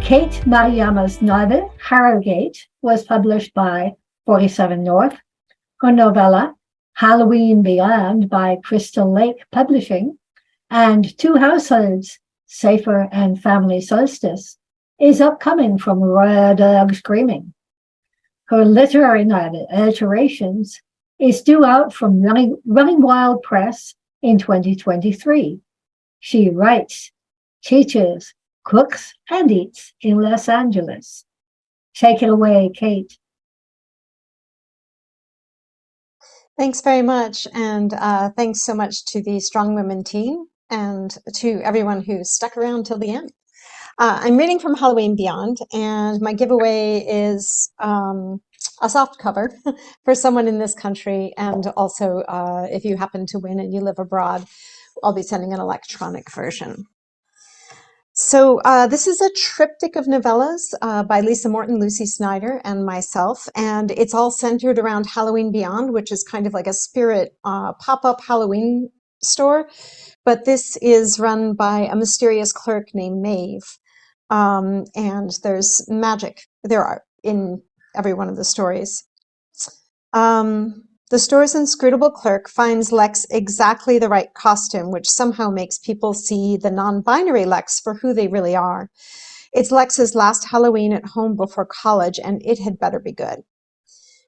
Kate Maruyama's novel, Harrogate, was published by 47 North. Her novella, Halloween Beyond by Crystal Lake Publishing, and Two Households, Safer and Family Solstice, is upcoming from Royal Dog Screaming. Her literary novel, Alterations, is due out from Running Wild Press in 2023. She writes, teaches, cooks, and eats in Los Angeles. Take it away, Kate. Thanks very much, and thanks so much to the Strong Women team and to everyone who stuck around till the end. I'm reading from Halloween Beyond, and my giveaway is a soft cover for someone in this country, and also if you happen to win and you live abroad, I'll be sending an electronic version. So this is a triptych of novellas by Lisa Morton, Lucy Snyder, and myself, and it's all centered around Halloween Beyond, which is kind of like a spirit pop-up Halloween store, but this is run by a mysterious clerk named Maeve, and there's magic in every one of the stories. The store's inscrutable clerk finds Lex exactly the right costume, which somehow makes people see the non-binary Lex for who they really are. It's Lex's last Halloween at home before college, and it had better be good.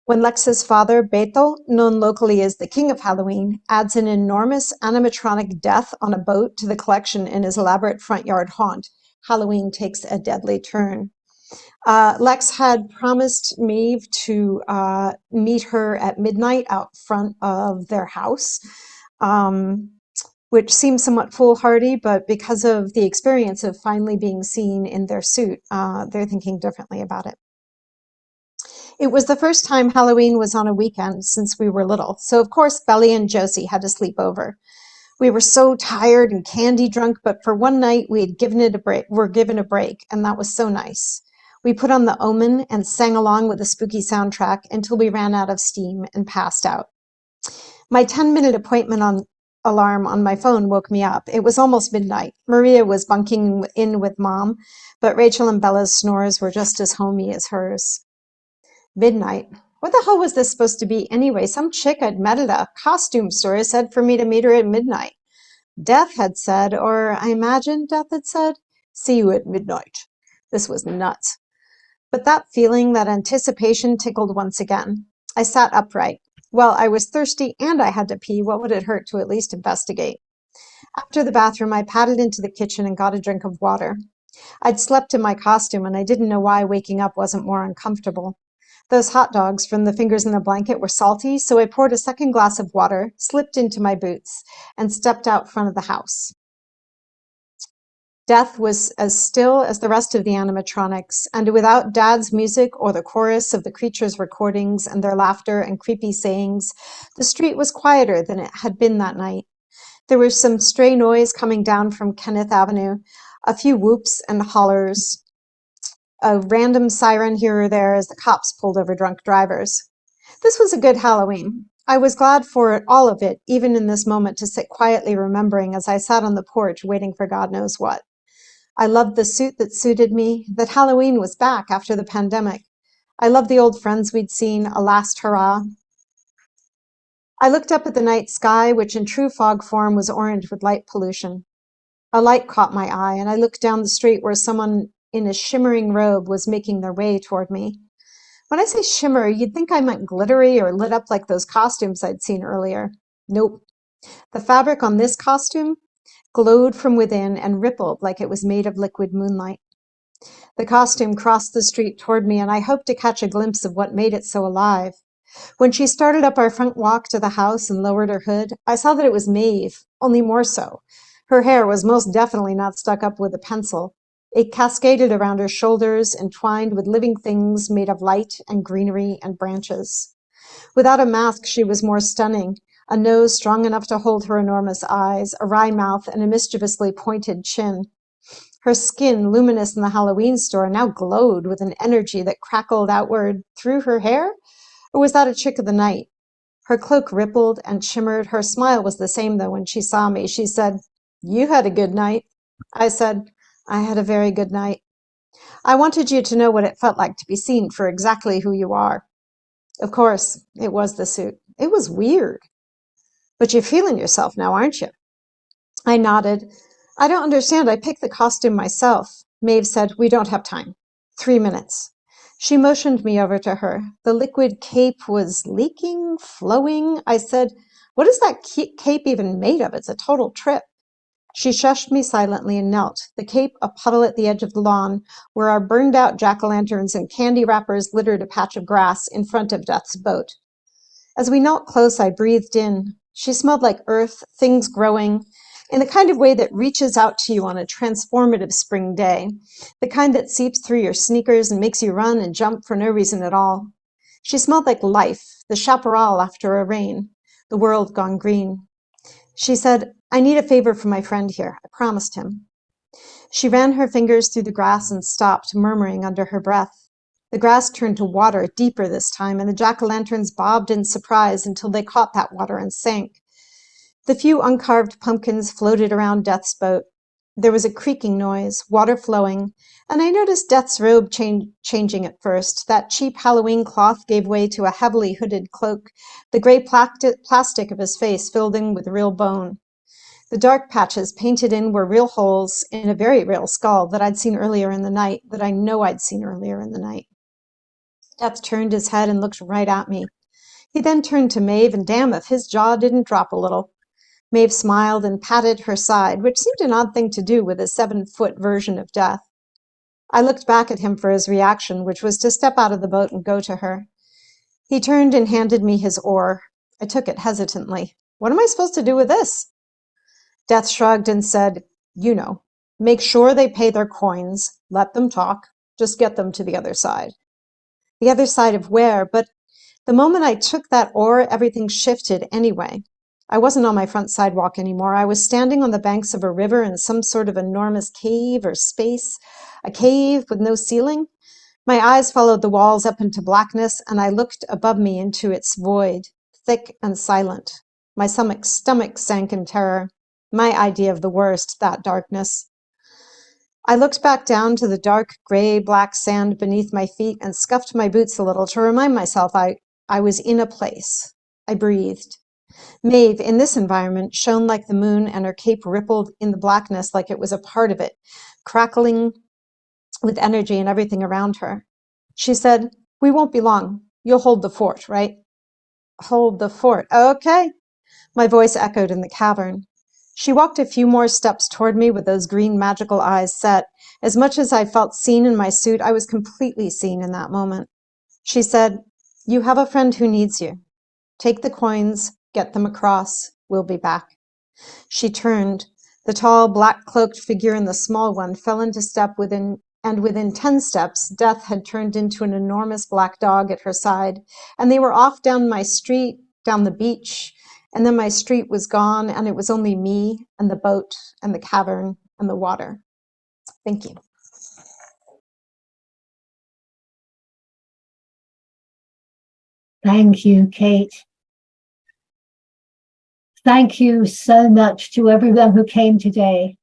When Lex's father, Beto, known locally as the King of Halloween, adds an enormous animatronic death on a boat to the collection in his elaborate front yard haunt, Halloween takes a deadly turn. Lex had promised Maeve to meet her at midnight out front of their house, which seems somewhat foolhardy, but because of the experience of finally being seen in their suit, they're thinking differently about it. It was the first time Halloween was on a weekend since we were little, so of course Belly and Josie had to sleep over. We were so tired and candy drunk, but for one night were given a break, and that was so nice. We put on The Omen and sang along with the spooky soundtrack until we ran out of steam and passed out. My 10-minute appointment alarm on my phone woke me up. It was almost midnight. Maria was bunking in with Mom, but Rachel and Bella's snores were just as homey as hers. Midnight? What the hell was this supposed to be anyway? Some chick I'd met at a costume store said for me to meet her at midnight. Death had said, or I imagine Death had said, see you at midnight. This was nuts. But that feeling, that anticipation tickled once again. I sat upright. Well, I was thirsty and I had to pee. What would it hurt to at least investigate? After the bathroom, I padded into the kitchen and got a drink of water. I'd slept in my costume and I didn't know why waking up wasn't more uncomfortable. Those hot dogs from the fingers in the blanket were salty, so I poured a second glass of water, slipped into my boots, and stepped out front of the house. Death was as still as the rest of the animatronics, and without Dad's music or the chorus of the creatures' recordings and their laughter and creepy sayings, the street was quieter than it had been that night. There was some stray noise coming down from Kenneth Avenue, a few whoops and hollers, a random siren here or there as the cops pulled over drunk drivers. This was a good Halloween. I was glad for it, all of it, even in this moment to sit quietly remembering as I sat on the porch waiting for God knows what. I loved the suit that suited me, that Halloween was back after the pandemic. I loved the old friends we'd seen, a last hurrah. I looked up at the night sky, which in true fog form was orange with light pollution. A light caught my eye, and I looked down the street where someone in a shimmering robe was making their way toward me. When I say shimmer, you'd think I meant glittery or lit up like those costumes I'd seen earlier. Nope. The fabric on this costume glowed from within and rippled like it was made of liquid moonlight. The costume crossed the street toward me, and I hoped to catch a glimpse of what made it so alive. When she started up our front walk to the house and lowered her hood, I saw that it was Maeve, only more so. Her hair was most definitely not stuck up with a pencil. It cascaded around her shoulders, entwined with living things made of light and greenery and branches. Without a mask, she was more stunning. A nose strong enough to hold her enormous eyes, a wry mouth, and a mischievously pointed chin. Her skin, luminous in the Halloween store, now glowed with an energy that crackled outward through her hair? Or was that a trick of the night? Her cloak rippled and shimmered. Her smile was the same, though, when she saw me. She said, "You had a good night." I said, "I had a very good night." I wanted you to know what it felt like to be seen for exactly who you are. Of course, it was the suit. It was weird. But you're feeling yourself now, aren't you? I nodded. I don't understand. I picked the costume myself. Maeve said, we don't have time. 3 minutes. She motioned me over to her. The liquid cape was leaking, flowing. I said, what is that cape even made of? It's a total trip. She shushed me silently and knelt, the cape a puddle at the edge of the lawn, where our burned-out jack-o'-lanterns and candy wrappers littered a patch of grass in front of Death's boat. As we knelt close, I breathed in. She smelled like earth, things growing, in the kind of way that reaches out to you on a transformative spring day, the kind that seeps through your sneakers and makes you run and jump for no reason at all. She smelled like life, the chaparral after a rain, the world gone green. She said, I need a favor from my friend here. I promised him. She ran her fingers through the grass and stopped, murmuring under her breath. The grass turned to water, deeper this time, and the jack-o'-lanterns bobbed in surprise until they caught that water and sank. The few uncarved pumpkins floated around Death's boat. There was a creaking noise, water flowing, and I noticed Death's robe changing at first. That cheap Halloween cloth gave way to a heavily hooded cloak. The gray plastic of his face filled in with real bone. The dark patches painted in were real holes in a very real skull that I'd seen earlier in the night, that I know I'd seen earlier in the night. Death turned his head and looked right at me. He then turned to Maeve, and damn if his jaw didn't drop a little. Maeve smiled and patted her side, which seemed an odd thing to do with a 7-foot version of Death. I looked back at him for his reaction, which was to step out of the boat and go to her. He turned and handed me his oar. I took it hesitantly. What am I supposed to do with this? Death shrugged and said, you know, make sure they pay their coins, let them talk, just get them to the other side. The other side of where? But the moment I took that oar, everything shifted anyway. I wasn't on my front sidewalk anymore. I was standing on the banks of a river in some sort of enormous cave or space, a cave with no ceiling. My eyes followed the walls up into blackness, and I looked above me into its void, thick and silent. My stomach sank in terror. My idea of the worst, that darkness. I looked back down to the dark, gray-black sand beneath my feet and scuffed my boots a little to remind myself I was in a place. I breathed. Maeve, in this environment, shone like the moon, and her cape rippled in the blackness like it was a part of it, crackling with energy and everything around her. She said, we won't be long. You'll hold the fort, right? Hold the fort. Okay. My voice echoed in the cavern. She walked a few more steps toward me with those green magical eyes set. As much as I felt seen in my suit, I was completely seen in that moment. She said, you have a friend who needs you. Take the coins, get them across. We'll be back. She turned. The tall, black-cloaked figure and the small one fell into step within 10 steps, Death had turned into an enormous black dog at her side, and they were off down my street, down the beach, and then my street was gone, and it was only me and the boat and the cavern and the water. Thank you. Thank you, Kate. Thank you so much to everyone who came today.